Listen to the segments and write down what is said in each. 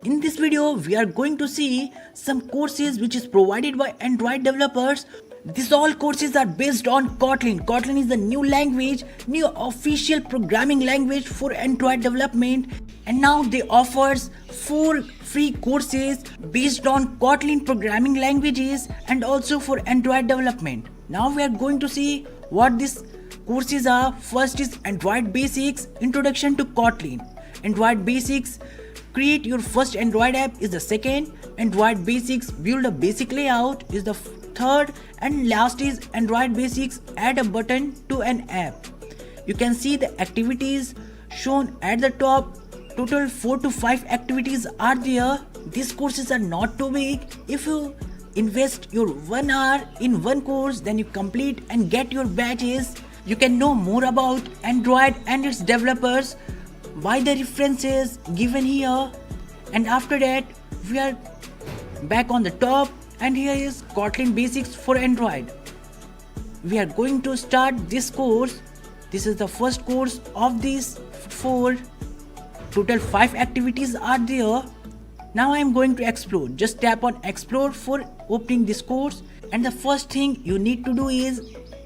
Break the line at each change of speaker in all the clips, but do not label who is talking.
In this video, we are going to see some courses which is provided by Android developers. These all courses are based on Kotlin. Kotlin is the new language, new official programming language for Android development. And now they offers 4 free courses based on Kotlin programming languages and also for Android development. Now we are going to see what these courses are. First is Android Basics, Introduction to Kotlin. Android Basics, create your first Android app is the second. Android Basics, build a basic layout is the third, and last is Android Basics, add a button to an app. You can see the activities shown at the top. Total 4 to 5 activities are there. These courses are not too big. If you invest your 1 hour in one course, then you complete and get your badges. You can know more about Android and its developers by the references given here. And after that, we are back on the top, and here is Kotlin Basics for Android. We are going to start this course. This is the first course of these 4. Total 5 activities are there. Now I am going to explore. Just tap on explore for opening this course, and the first thing you need to do is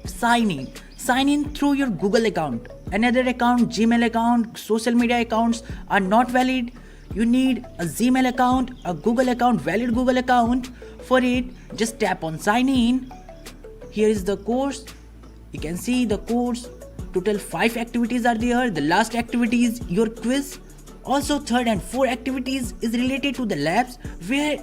sign in. Sign in through your Google account. Another account, Gmail account, social media accounts are not valid. You need a Gmail account, a Google account, valid Google account. For it, just tap on sign in. Here is the course. You can see the course. Total 5 activities are there. The last activity is your quiz. Also, third and fourth activities is related to the labs, where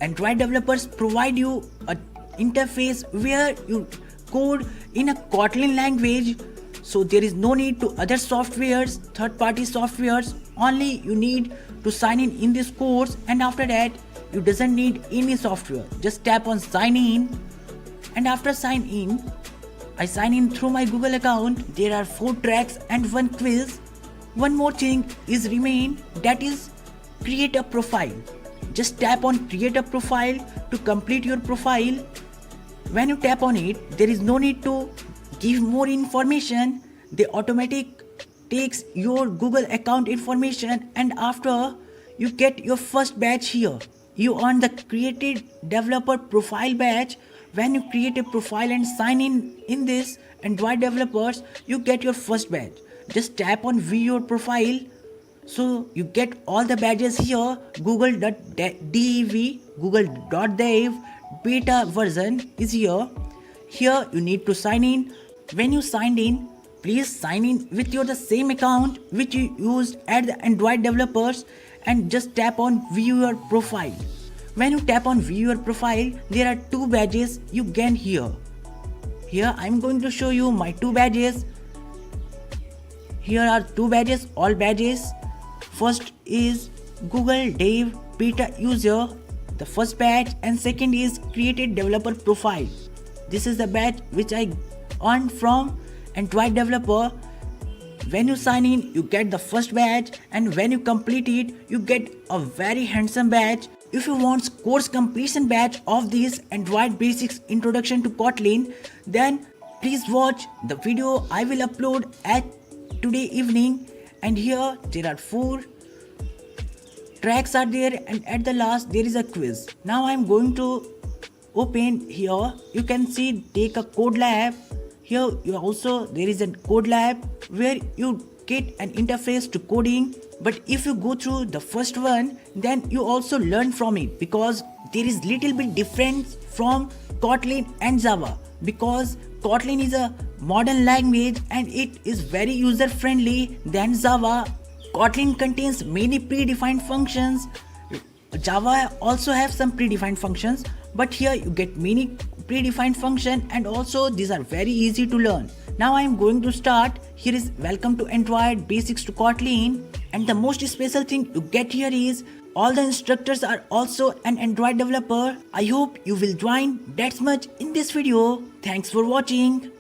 Android developers provide you an interface where you code in a Kotlin language. So there is no need to other softwares, third-party softwares. Only you need to sign in this course, and after that you doesn't need any software. Just tap on sign in, and after sign in, I sign in through my Google account. There are 4 tracks and 1 quiz. One more thing is remain, that is create a profile. Just tap on create a profile to complete your profile. When you tap on it, there is no need to give more information. They automatic takes your Google account information, and after you get your first badge here. You earn the created developer profile badge. When you create a profile and sign in this Android developers, you get your first badge. Just tap on view your profile. So you get all the badges here. Google.dev, Google.dev beta version is here. Here you need to sign in. When you signed in, please sign in with the same account which you used at the Android developers, and just tap on view your profile. When you tap on view your profile, there are 2 badges you gain here. Here I am going to show you my 2 badges. Here are 2 badges, all badges. First is Google Dev Beta User, the first badge, and second is Created Developer Profile. This is the badge which I earned from Android developer. When you sign in, you get the first badge, and when you complete it, you get a very handsome badge. If you want course completion badge of this Android Basics Introduction to Kotlin, then please watch the video I will upload at today evening. And here there are 4 tracks are there, and at the last there is a quiz. Now I am going to open here. You can see take a code lab. Here you also there is a code lab where you get an interface to coding. But if you go through the first one, then you also learn from it, because there is little bit difference from Kotlin and Java, because Kotlin is a modern language and it is very user friendly than Java. Kotlin contains many predefined functions. Java also have some predefined functions, but here you get many predefined function, and also these are very easy to learn. Now I am going to start. Here is welcome to Android Basics to Kotlin, and the most special thing you get here is all the instructors are also an Android developer. I hope you will join. That's much in this video. Thanks for watching.